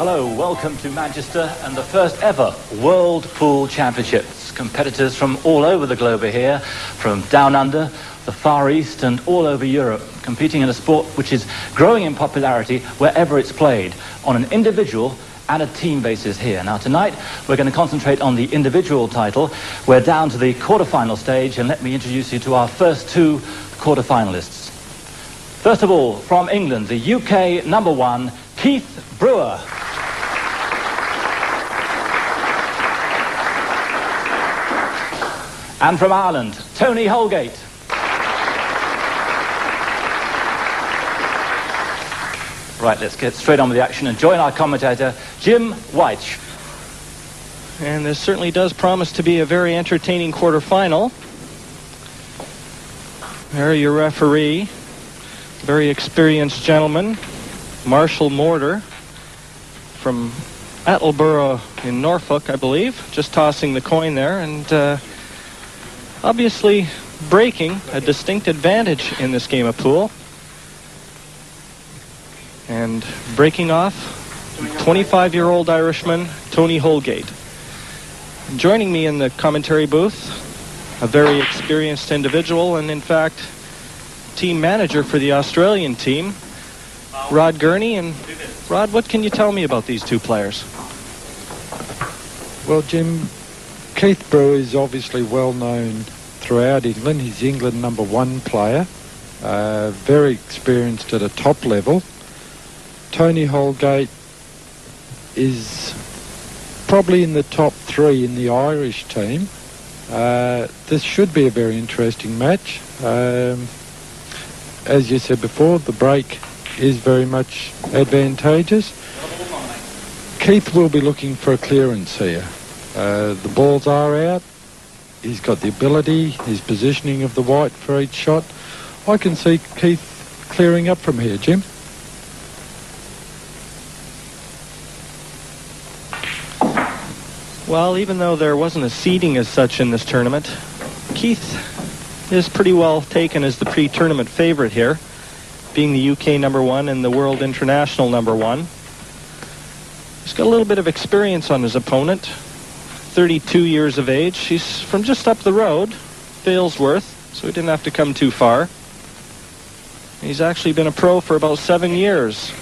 Hello, welcome to Manchester and the first ever World Pool Championships. Competitors from all over the globe are here, from down under, the Far East and all over Europe, competing in a sport which is growing in popularity wherever it's played, on an individual and a team basis here. Now tonight we're going to concentrate on the individual title. We're down to the quarterfinal stage, and let me introduce you to our first two quarterfinalists. First of all, from England, the UK number one, Keith Brewer. And from Ireland, Tony Holgate. Right, let's get straight on with the action and join our commentator, Jim White. And this certainly does promise to be a very entertaining quarterfinal. There, your referee, very experienced gentleman, Marshall Mortar, from Attleborough in Norfolk, I believe, just tossing the coin there, and obviously breaking a distinct advantage in this game of pool. And breaking off, 25-year-old Irishman, Tony Holgate. Joining me in the commentary booth, a very experienced individual, and in fact, team manager for the Australian team, Rod Gurney. And Rod, what can you tell me about these two players? Well, Jim, Keith Brewer is obviously well known throughout England. He's England number one player, very experienced at a top level. Tony Holgate is probably in the top three in the Irish team. This should be a very interesting match. As you said before, the break is very much advantageous. Keith will be looking for a clearance here. The balls are out. He's got the ability, his positioning of the white for each shot. I can see Keith clearing up from here, Jim. Well, even though there wasn't a seeding as such in this tournament, Keith is pretty well taken as the pre-tournament favorite here, being the UK number one and the world international number one. He's got a little bit of experience on his opponent, 32 years of age. He's from just up the road, Failsworth, so he didn't have to come too far. He's actually been a pro for about 7 years.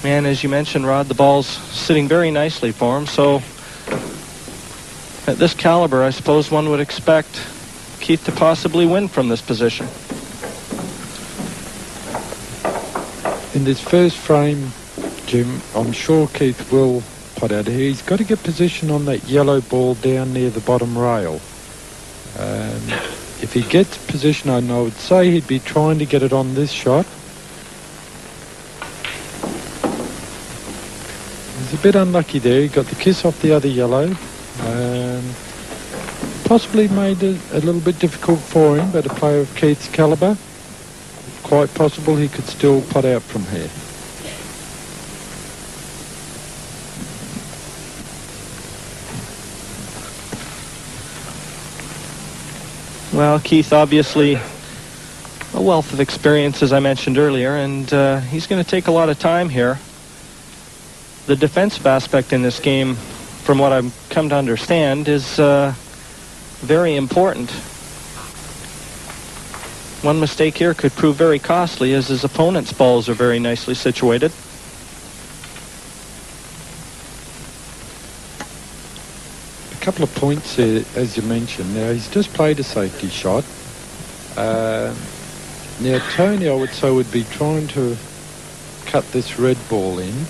And as you mentioned, Rod, the ball's sitting very nicely for him. So at this caliber, I suppose one would expect Keith to possibly win from this position. In this first frame, Jim, I'm sure Keith will put out here. He's got to get position on that yellow ball down near the bottom rail. If he gets position, I would say he'd be trying to get it on this shot. He's a bit unlucky there. He got the kiss off the other yellow. Possibly made it a little bit difficult for him, but a player of Keith's caliber, quite possible he could still putt out from here. Well, Keith obviously a wealth of experience, as I mentioned earlier, and he's going to take a lot of time here. The defensive aspect in this game, from what I've come to understand, is very important. One mistake here could prove very costly, as his opponent's balls are very nicely situated. A couple of points there, as you mentioned. Now, he's just played a safety shot. Now, Tony, I would say, would be trying to cut this red ball in.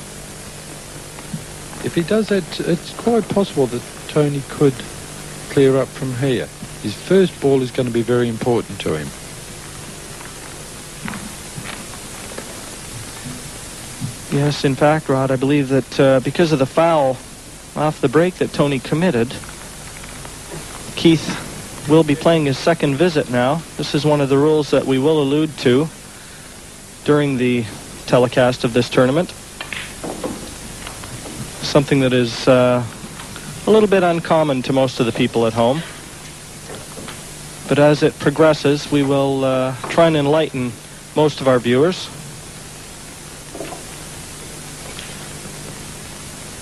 If he does that, it's quite possible that Tony could clear up from here. His first ball is going to be very important to him. Yes, in fact, Rod, I believe that because of the foul off the break that Tony committed, Keith will be playing his second visit now. This is one of the rules that we will allude to during the telecast of this tournament. Something that is a little bit uncommon to most of the people at home. But as it progresses, we will try and enlighten most of our viewers.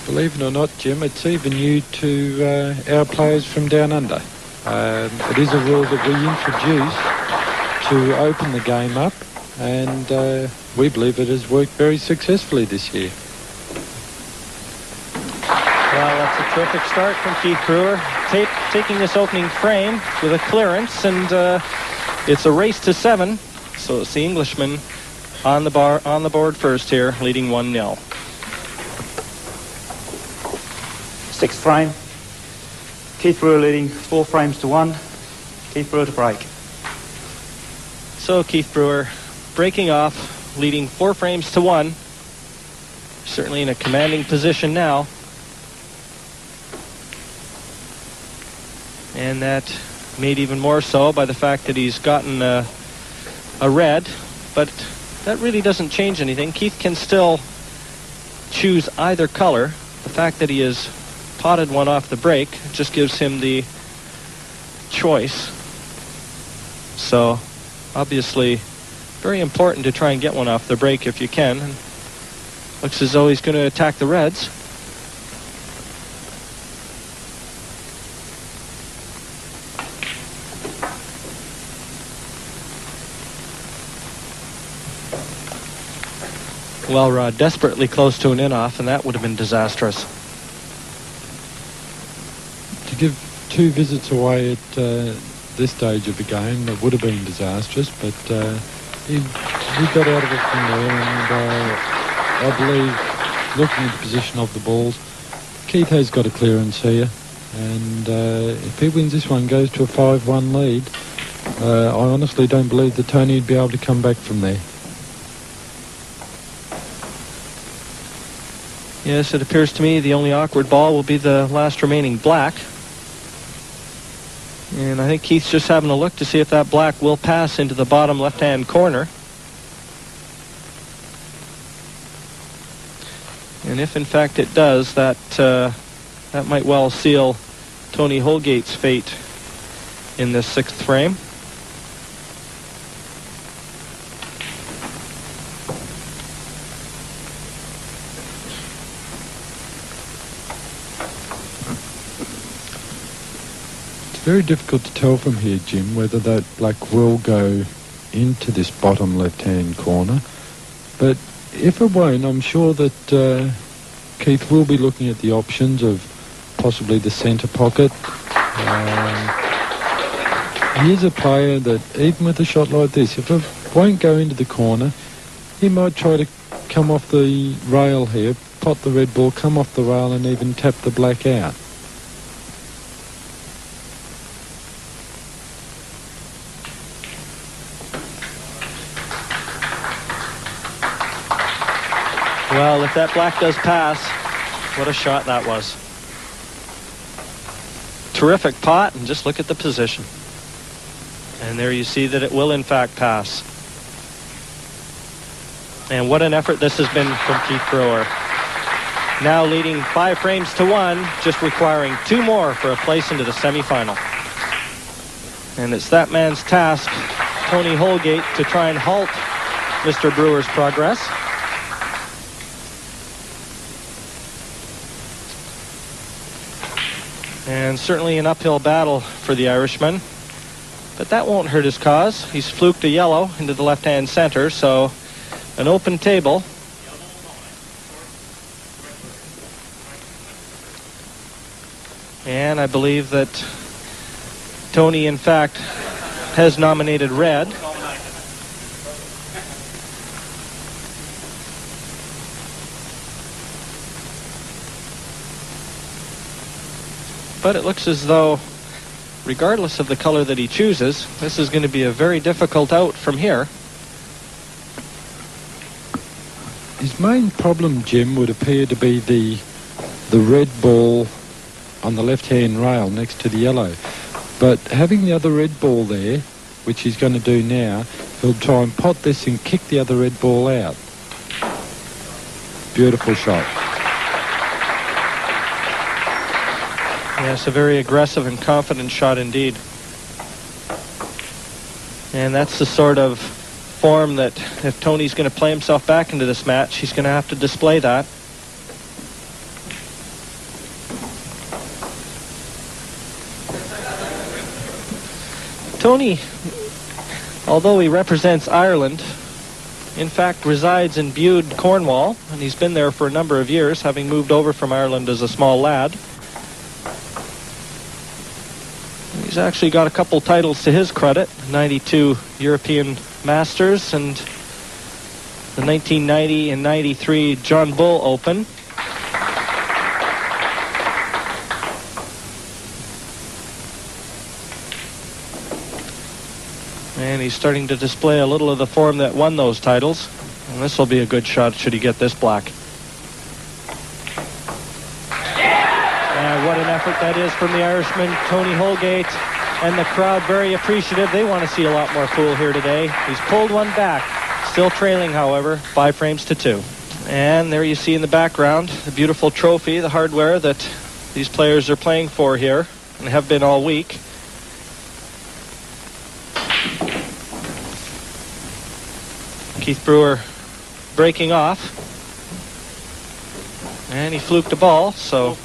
Believe it or not, Jim, it's even new to our players from down under. It is a rule that we introduced to open the game up, and we believe it has worked very successfully this year. Well, that's a terrific start from Keith Brewer, taking this opening frame with a clearance, and it's a race to 7. So it's the Englishman on the board first here, leading 1-0. Sixth frame. Keith Brewer leading 4 frames to 1. Keith Brewer to break. So Keith Brewer breaking off, leading 4 frames to 1. Certainly in a commanding position now. And that made even more so by the fact that he's gotten a red. But that really doesn't change anything. Keith can still choose either color. The fact that he has potted one off the break just gives him the choice. So obviously very important to try and get one off the break if you can. And looks as though he's going to attack the reds. Well, Rod, desperately close to an in-off, and that would have been disastrous. To give 2 visits away at this stage of the game, that would have been disastrous, but he got out of it from there, and I believe, looking at the position of the balls, Keith has got a clearance here, and if he wins this one, goes to a 5-1 lead, I honestly don't believe that Tony would be able to come back from there. Yes, it appears to me the only awkward ball will be the last remaining black. And I think Keith's just having a look to see if that black will pass into the bottom left-hand corner. And if in fact it does, that might well seal Tony Holgate's fate in this 6th frame. Very difficult to tell from here, Jim, whether that black will go into this bottom left-hand corner. But if it won't, I'm sure that Keith will be looking at the options of possibly the centre pocket. He is a player that, even with a shot like this, if it won't go into the corner, he might try to come off the rail here, pot the red ball, come off the rail, and even tap the black out. Well, if that black does pass, what a shot that was. Terrific pot, and just look at the position. And there you see that it will in fact pass. And what an effort this has been from Keith Brewer. Now leading 5 frames to 1, just requiring 2 more for a place into the semifinal. And it's that man's task, Tony Holgate, to try and halt Mr. Brewer's progress. And certainly an uphill battle for the Irishman. But that won't hurt his cause. He's fluked a yellow into the left-hand center, so an open table. And I believe that Tony, in fact, has nominated red. But it looks as though, regardless of the color that he chooses, this is going to be a very difficult out from here. His main problem, Jim, would appear to be the red ball on the left-hand rail next to the yellow. But having the other red ball there, which he's going to do now, he'll try and pot this and kick the other red ball out. Beautiful shot. Yes, a very aggressive and confident shot indeed. And that's the sort of form that if Tony's going to play himself back into this match, he's going to have to display that. Tony, although he represents Ireland, in fact resides in Bude, Cornwall, and he's been there for a number of years, having moved over from Ireland as a small lad. He's actually got a couple titles to his credit, 92 European Masters and the 1990 and 93 John Bull Open. And he's starting to display a little of the form that won those titles. And this will be a good shot should he get this black. And what an effort that is from the Irishman, Tony Holgate. And the crowd very appreciative. They want to see a lot more pool here today. He's pulled one back. Still trailing, however, 5 frames to 2. And there you see in the background the beautiful trophy, the hardware that these players are playing for here and have been all week. Keith Brewer breaking off. And he fluked the ball, so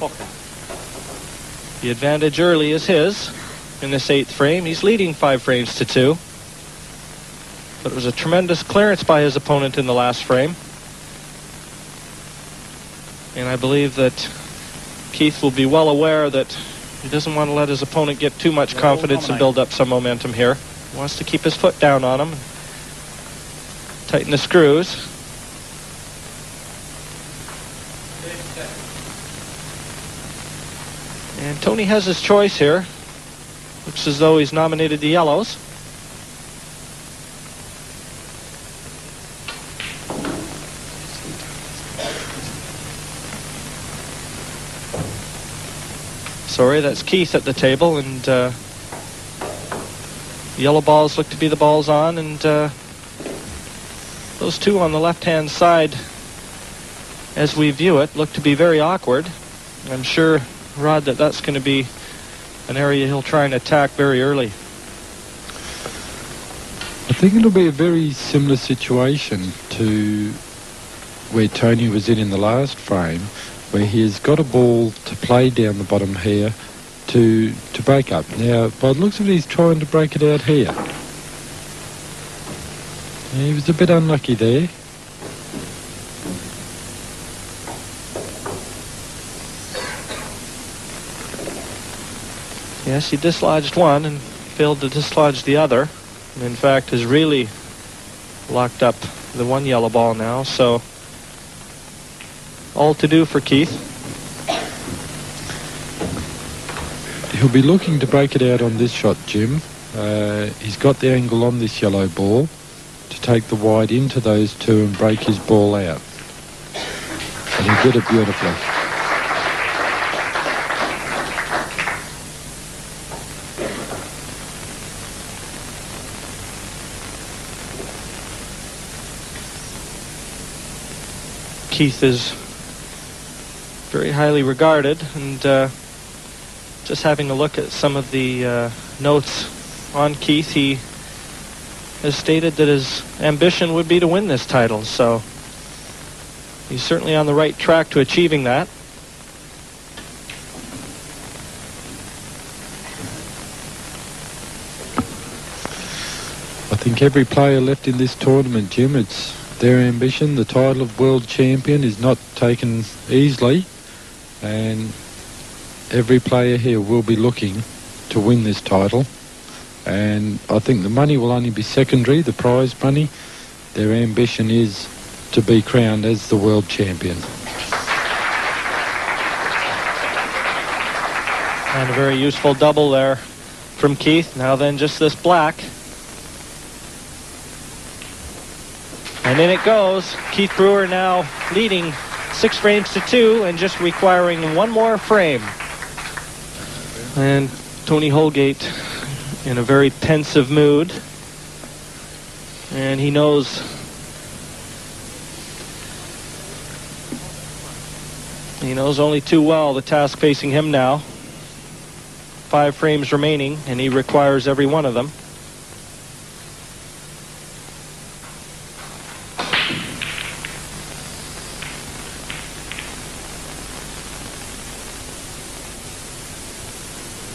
the advantage early is his in this 8th frame. He's leading 5 frames to 2. But it was a tremendous clearance by his opponent in the last frame. And I believe that Keith will be well aware that he doesn't want to let his opponent get too much confidence and build up some momentum here. He wants to keep his foot down on him. Tighten the screws. And Tony has his choice here. Looks as though he's nominated the yellows. Sorry, that's Keith at the table, and the yellow balls look to be the balls on, and those two on the left-hand side, as we view it, look to be very awkward. I'm sure, Rod, that that's going to be an area he'll try and attack very early. I think it'll be a very similar situation to where Tony was in the last frame, where he has got a ball to play down the bottom here to break up. Now, by the looks of it, he's trying to break it out here. He was a bit unlucky there. Yes, he dislodged one and failed to dislodge the other. And in fact, has really locked up the one yellow ball now. So, all to do for Keith. He'll be looking to break it out on this shot, Jim. He's got the angle on this yellow ball to take the wide into those two and break his ball out. And he did it beautifully. Keith is very highly regarded, and just having a look at some of the notes on Keith, he has stated that his ambition would be to win this title, so he's certainly on the right track to achieving that. I think every player left in this tournament, Jim, it's their ambition. The title of world champion is not taken easily, and every player here will be looking to win this title. And I think the money will only be secondary, the prize money. Their ambition is to be crowned as the world champion. And a very useful double there from Keith. Now then, just this black. And in it goes. Keith Brewer now leading 6 frames to 2 and just requiring one more frame. And Tony Holgate in a very pensive mood. And he knows only too well the task facing him now. 5 frames remaining, and he requires every one of them.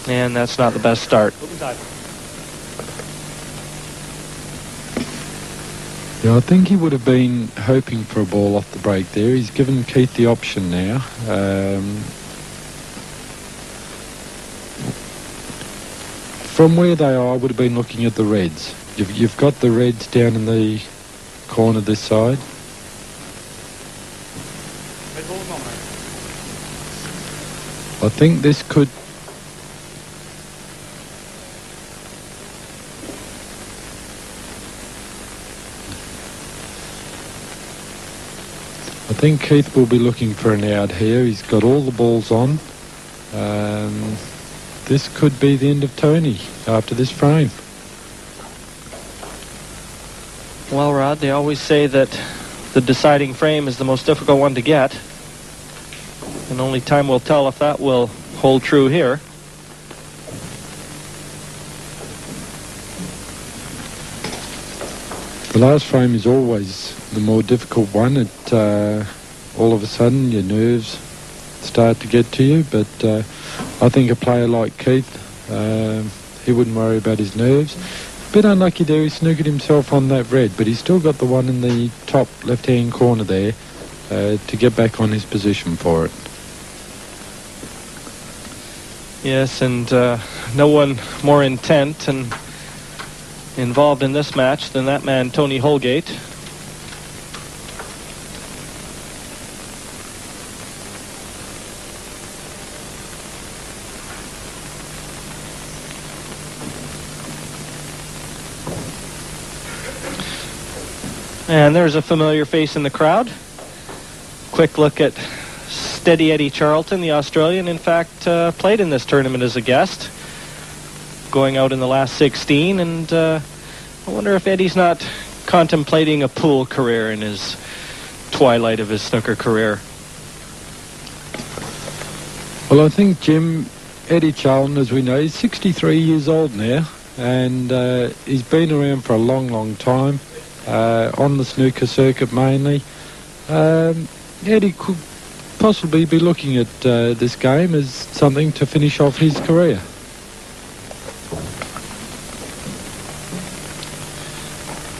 And that's not the best start. Yeah, I think he would have been hoping for a ball off the break there. He's given Keith the option now. From where they are, I would have been looking at the reds. You've got the reds down in the corner this side. I think this could... I think Keith will be looking for an out here. He's got all the balls on. This could be the end of Tony after this frame. Well, Rod, they always say that the deciding frame is the most difficult one to get. And only time will tell if that will hold true here. The last frame is always the more difficult one. All of a sudden your nerves start to get to you, but I think a player like Keith, he wouldn't worry about his nerves. A bit unlucky there, he snookered himself on that red, but he's still got the one in the top left-hand corner there to get back on his position for it. Yes, and no one more intent and involved in this match than that man, Tony Holgate. And there's a familiar face in the crowd. Quick look at Steady Eddie Charlton, the Australian, in fact, played in this tournament as a guest, going out in the last 16, and I wonder if Eddie's not contemplating a pool career in his twilight of his snooker career. Well, I think, Jim, Eddie Charlton, as we know, he's 63 years old now, and he's been around for a long, long time, on the snooker circuit mainly. Eddie could possibly be looking at this game as something to finish off his career.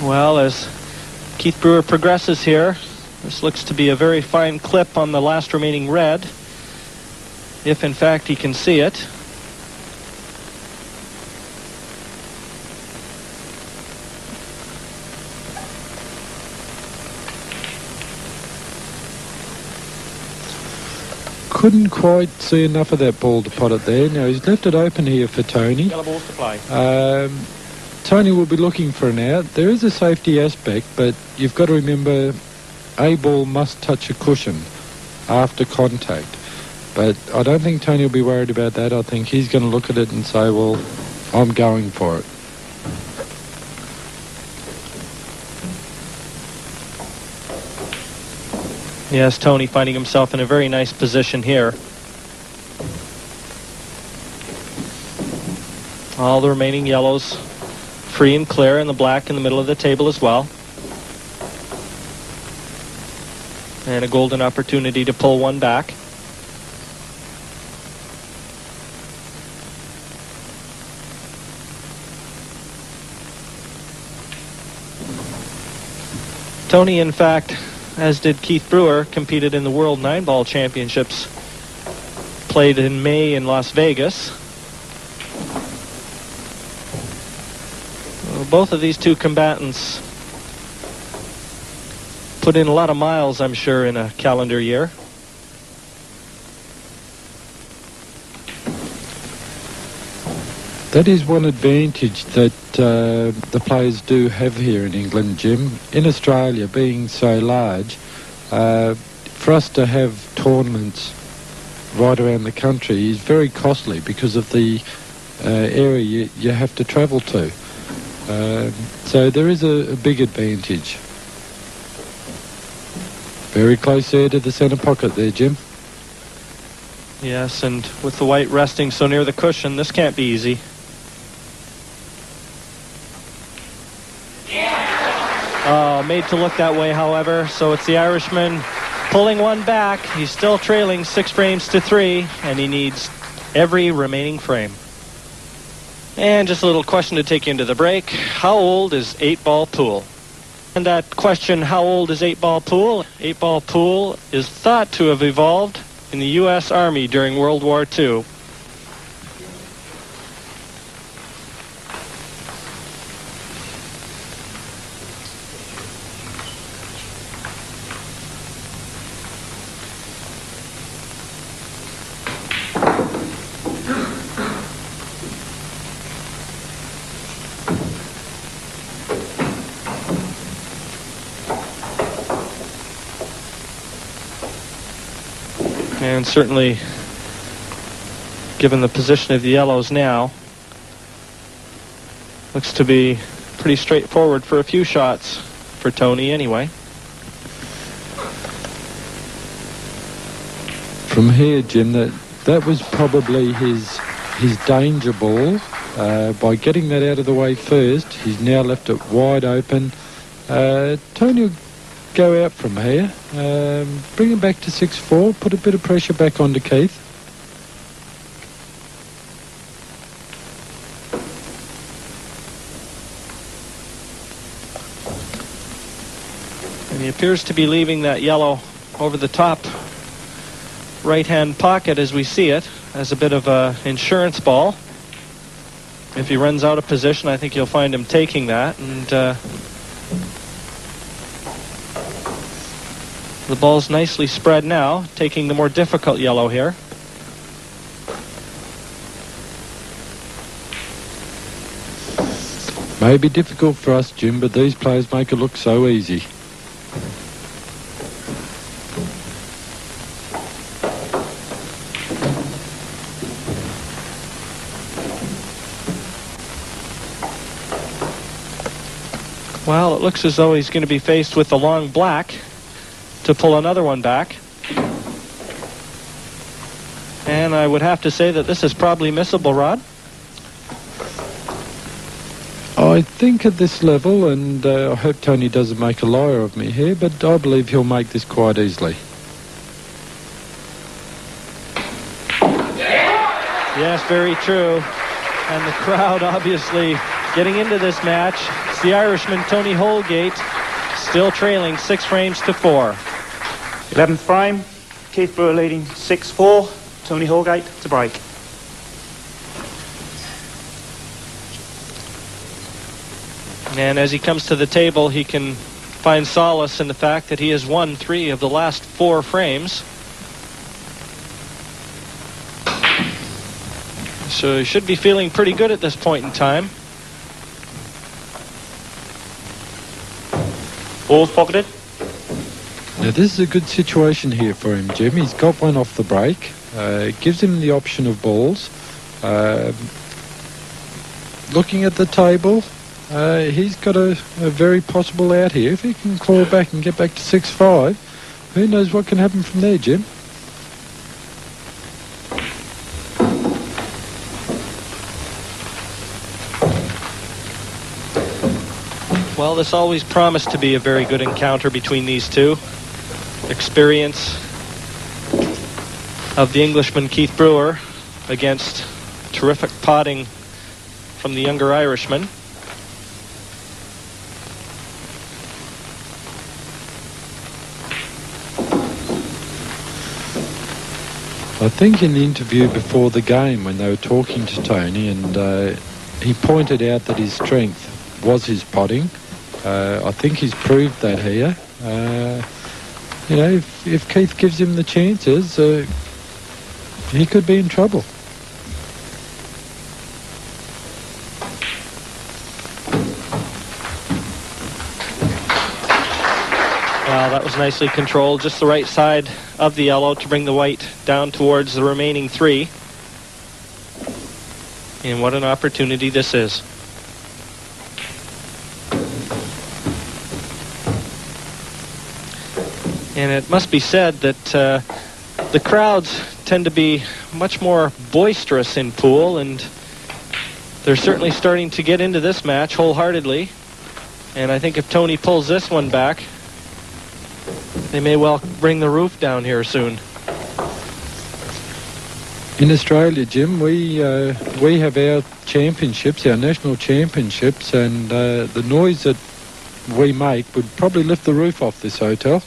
Well, as Keith Brewer progresses here, this looks to be a very fine clip on the last remaining red, if in fact he can see it. Couldn't quite see enough of that ball to pot it there. Now he's left it open here for Tony. Yellow balls to play. Tony will be looking for an out. There is a safety aspect, but you've got to remember a ball must touch a cushion after contact. But I don't think Tony will be worried about that. I think he's going to look at it and say, well, I'm going for it. Yes, Tony finding himself in a very nice position here. All the remaining yellows free and clear, and the black in the middle of the table as well. And a golden opportunity to pull one back. Tony, in fact, as did Keith Brewer, competed in the World 9-Ball Championships, played in May in Las Vegas. Well, both of these two combatants put in a lot of miles, I'm sure, in a calendar year. That is one advantage that the players do have here in England, Jim. In Australia, being so large, for us to have tournaments right around the country is very costly because of the area you have to travel to. So there is a big advantage. Very close there to the centre pocket there, Jim. Yes, and with the white resting so near the cushion, this can't be easy. Made to look that way, however, so it's the Irishman pulling one back. He's still trailing 6 frames to 3, and he needs every remaining frame. And just a little question to take you into the break. How old is 8-ball pool? And that question, how old is 8-ball pool? 8-ball pool is thought to have evolved in the U.S. Army during World War II. And certainly, given the position of the yellows now, looks to be pretty straightforward for a few shots for Tony anyway. From here, Jim, that was probably his danger ball. By getting that out of the way first, he's now left it wide open. Tony will go out from here, bring him back to 6-4, put a bit of pressure back onto Keith. And he appears to be leaving that yellow over the top right-hand pocket as we see it, as a bit of an insurance ball. If he runs out of position, I think you'll find him taking that. And the ball's nicely spread now, taking the more difficult yellow here. May be difficult for us, Jim, but these players make it look so easy. Well, it looks as though he's going to be faced with the long black to pull another one back. And I would have to say that this is probably missable, Rod. I think at this level, and I hope Tony doesn't make a liar of me here, but I believe he'll make this quite easily. Yes, very true. And the crowd obviously getting into this match. It's the Irishman Tony Holgate still trailing 6 frames to 4. 11th frame, Keith Brewer leading 6-4, Tony Holgate to break. And as he comes to the table, he can find solace in the fact that he has won 3 of the last 4 frames. So he should be feeling pretty good at this point in time. Balls pocketed. Now this is a good situation here for him, Jim. He's got one off the break. It gives him the option of balls. Looking at the table, he's got a very possible out here. If he can claw back and get back to 6-5, who knows what can happen from there, Jim? Well, this always promised to be a very good encounter between these two. Experience of the Englishman Keith Brewer against terrific potting from the younger Irishman. I think in the interview before the game when they were talking to Tony, and he pointed out that his strength was his potting. I think he's proved that here. You know, if Keith gives him the chances, he could be in trouble. Wow, that was nicely controlled. Just the right side of the yellow to bring the white down towards the remaining 3. And what an opportunity this is. And it must be said that the crowds tend to be much more boisterous in pool, and they're certainly starting to get into this match wholeheartedly. And I think if Tony pulls this one back, they may well bring the roof down here soon. In Australia, Jim, we have our championships, our national championships, and the noise that we make would probably lift the roof off this hotel.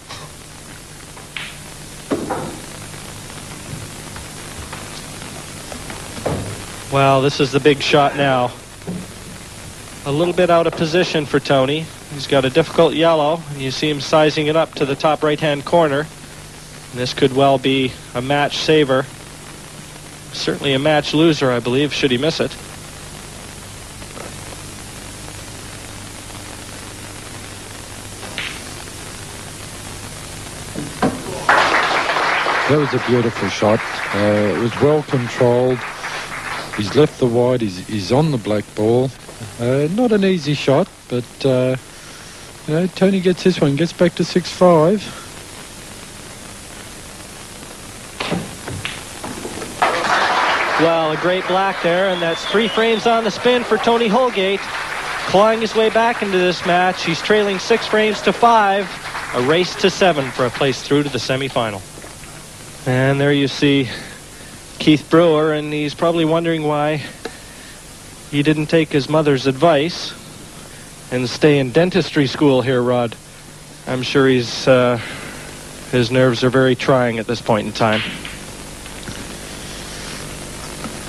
Well, this is the big shot now. A little bit out of position for Tony. He's got a difficult yellow, and you see him sizing it up to the top right-hand corner. And this could well be a match saver. Certainly a match loser, I believe, should he miss it. That was a beautiful shot. It was well controlled. He's left the wide. He's on the black ball. Not an easy shot, but Tony gets this one. Gets back to 6-5. Well, a great black there, and that's 3 frames on the spin for Tony Holgate. Clawing his way back into this match. He's trailing 6 frames to 5. A race to 7 for a place through to the semifinal. And there you see Keith Brewer, and he's probably wondering why he didn't take his mother's advice and stay in dentistry school here, Rod. I'm sure his nerves are very trying at this point in time.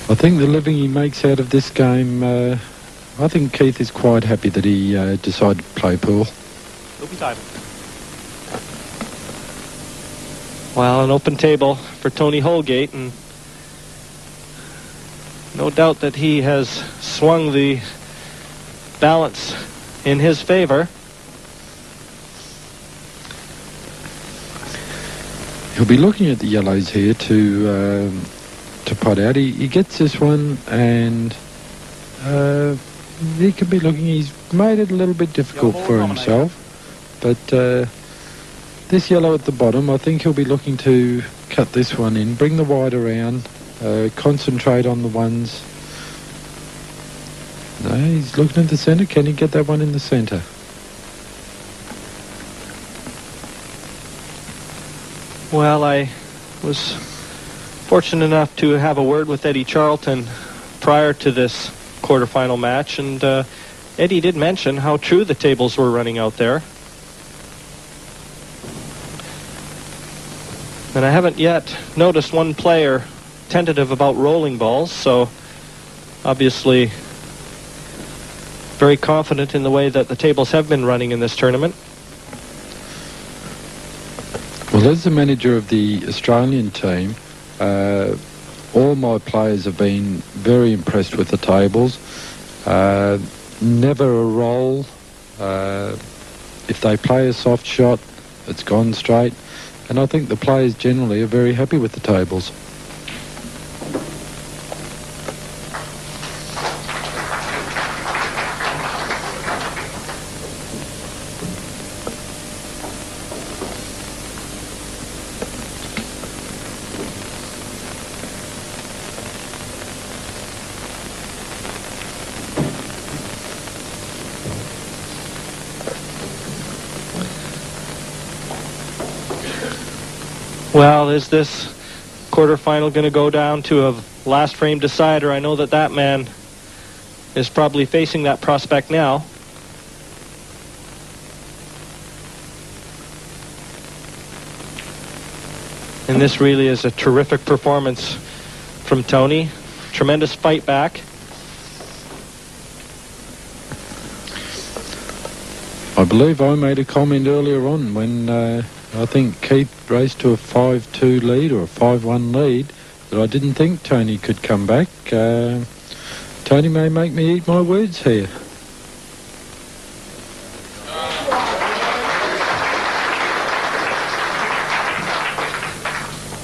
I think the living he makes out of this game, I think Keith is quite happy that he decided to play pool. Open time. Well, an open table for Tony Holgate, and no doubt that he has swung the balance in his favor. He'll be looking at the yellows here to pot out. He gets this one, and he could be looking. He's made it a little bit difficult for himself, but this yellow at the bottom, I think he'll be looking to cut this one in, bring the white around, concentrate on the ones. No, he's looking at the centre. Can he get that one in the centre? Well, I was fortunate enough to have a word with Eddie Charlton prior to this quarterfinal match, and Eddie did mention how true the tables were running out there. And I haven't yet noticed one player tentative about rolling balls, so obviously very confident in the way that the tables have been running in this tournament. Well, as the manager of the Australian team, all my players have been very impressed with the tables. Never a roll. If they play a soft shot, it's gone straight. And I think the players generally are very happy with the tables. Well, is this quarterfinal going to go down to a last frame decider? I know that that man is probably facing that prospect now. And this really is a terrific performance from Tony. Tremendous fight back. I believe I made a comment earlier on when I think Keith raced to a 5-2 lead or a 5-1 lead that I didn't think Tony could come back. Tony may make me eat my words here.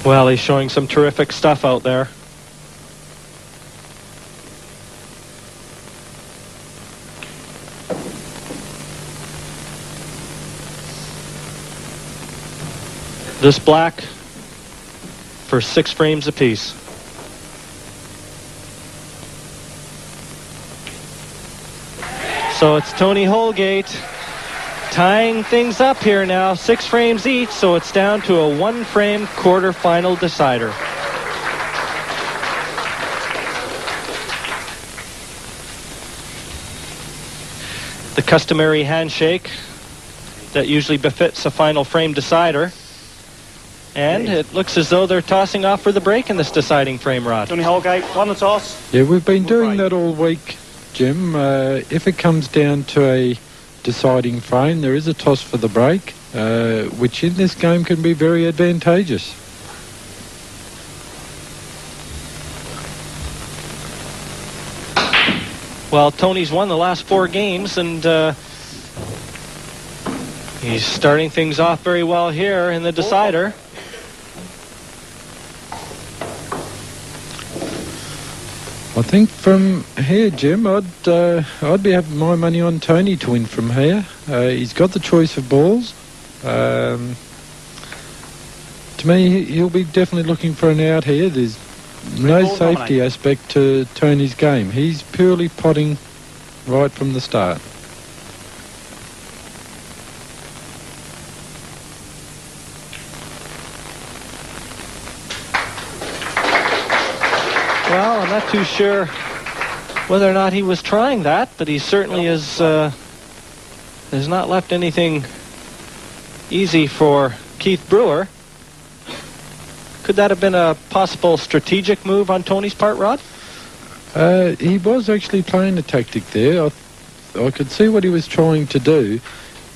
Well, he's showing some terrific stuff out there. This black for 6 frames apiece. So it's Tony Holgate tying things up here now, 6 frames each, so it's down to a 1-frame quarterfinal decider. the customary handshake that usually befits a final frame decider. And it looks as though they're tossing off for the break in this deciding frame, Rod. Tony Holgate won the toss. Yeah, we've been doing that all week, Jim. If it comes down to a deciding frame, there is a toss for the break, which in this game can be very advantageous. Well, Tony's won the last 4 games, and he's starting things off very well here in the decider. I think from here, Jim, I'd be having my money on Tony to win from here. He's got the choice of balls. To me, he'll be definitely looking for an out here. There's no safety aspect to Tony's game. He's purely potting right from the start. Well, I'm not too sure whether or not he was trying that, but he certainly has not left anything easy for Keith Brewer. Could that have been a possible strategic move on Tony's part, Rod? He was actually playing a tactic there. I could see what he was trying to do.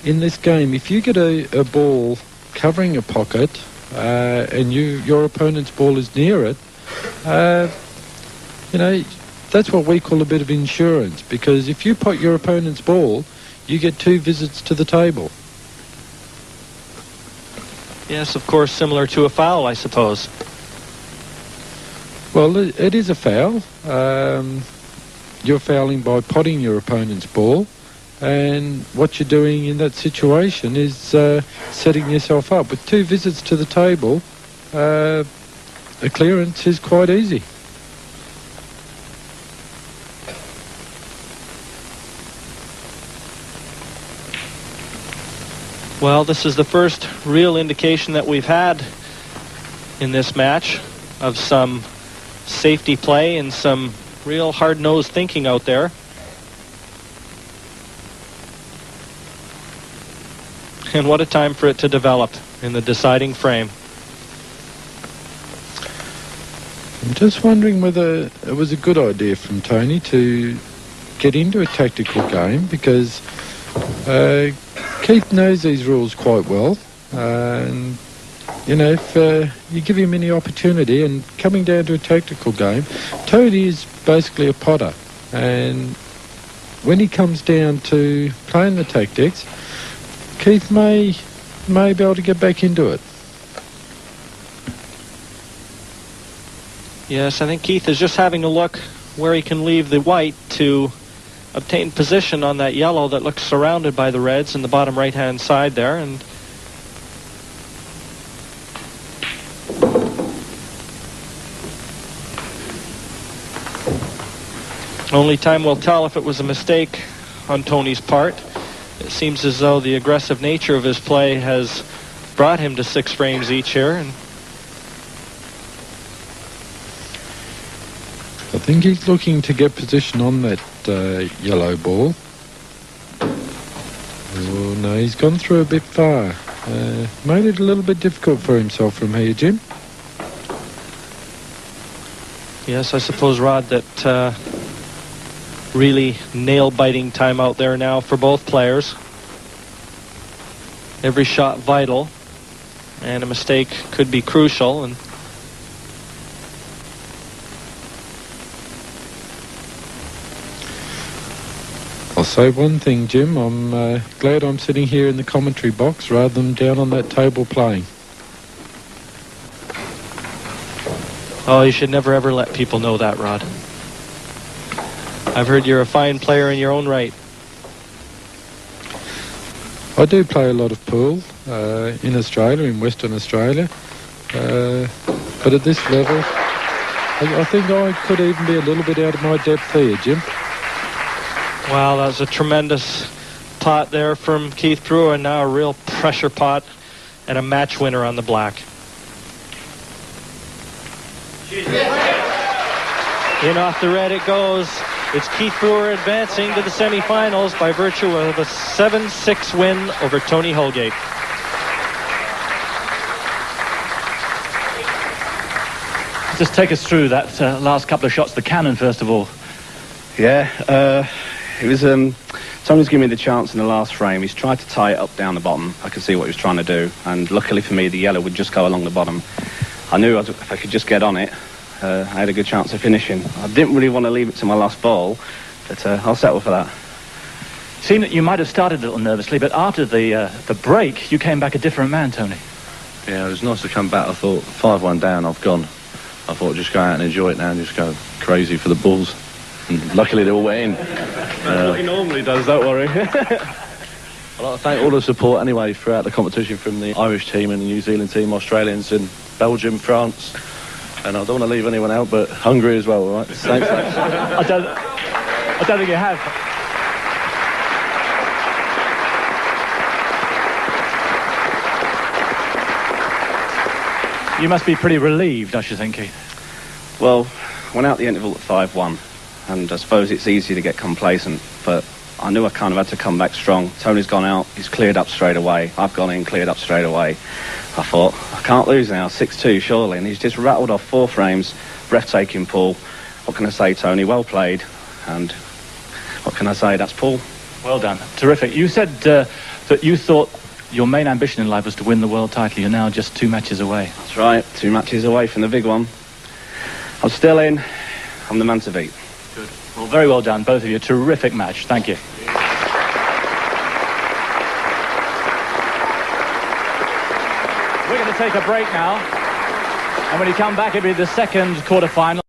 In this game, if you get a ball covering a pocket and your opponent's ball is near it, you know, that's what we call a bit of insurance, because if you pot your opponent's ball, you get 2 visits to the table. Yes, of course, similar to a foul, I suppose. Well, it is a foul. You're fouling by potting your opponent's ball, and what you're doing in that situation is setting yourself up. With 2 visits to the table, a clearance is quite easy. Well, this is the first real indication that we've had in this match of some safety play and some real hard-nosed thinking out there. And what a time for it to develop in the deciding frame. I'm just wondering whether it was a good idea from Tony to get into a tactical game, because Keith knows these rules quite well, and you know, if you give him any opportunity, and coming down to a tactical game, Tony is basically a potter, and when he comes down to playing the tactics, Keith may be able to get back into it. Yes, I think Keith is just having a look where he can leave the white to obtain position on that yellow that looks surrounded by the reds in the bottom right-hand side there. And only time will tell if it was a mistake on Tony's part. It seems as though the aggressive nature of his play has brought him to 6 frames each here. And I think he's looking to get position on that yellow ball. Oh no, he's gone through a bit far. Made it a little bit difficult for himself from here, Jim. yes, I suppose, Rod, that really nail-biting time out there now for both players. Every shot vital, and a mistake could be crucial. And I'll say one thing, Jim. I'm glad I'm sitting here in the commentary box rather than down on that table playing. oh, you should never ever let people know that, Rod. I've heard you're a fine player in your own right. I do play a lot of pool in Australia, in Western Australia. But at this level, I think I could even be a little bit out of my depth here, Jim. Wow, that was a tremendous pot there from Keith Brewer, and now a real pressure pot and a match winner on the black. In off the red it goes. It's Keith Brewer advancing to the semifinals by virtue of a 7-6 win over Tony Holgate. Just take us through that last couple of shots, the cannon first of all. Yeah, it was Tony's given me the chance in the last frame. He's tried to tie it up down the bottom. I could see what he was trying to do, and luckily for me the yellow would just go along the bottom. I knew if I could just get on it, I had a good chance of finishing. I didn't really want to leave it to my last ball, but I'll settle for that. Seemed that you might have started a little nervously, but after the break you came back a different man, Tony. Yeah, it was nice to come back. I thought 5-1 down, I've gone. I thought just go out and enjoy it now and just go crazy for the balls. And luckily they all went in. That's what he normally does, don't worry. I'd like to thank all the support anyway throughout the competition from the Irish team and the New Zealand team, Australians and Belgium, France. And I don't want to leave anyone out, but Hungary as well, all right? Thanks. I don't think you have. You must be pretty relieved, I should think, Keith. Well, went out the interval at 5-1, and I suppose it's easy to get complacent, but I knew I kind of had to come back strong. Tony's gone out, he's cleared up straight away. I've gone in, cleared up straight away. I thought, I can't lose now, 6-2 surely, and he's just rattled off 4 frames, breathtaking pull. What can I say, Tony? Well played, and what can I say? That's pull. Well done. Terrific. You said that you thought your main ambition in life was to win the world title. You're now just 2 matches away. That's right, 2 matches away from the big one. I'm still in. I'm the man to beat. Good. Well, very well done, both of you. Terrific match. Thank you. We're going to take a break now. And when you come back, it'll be the second quarter-final.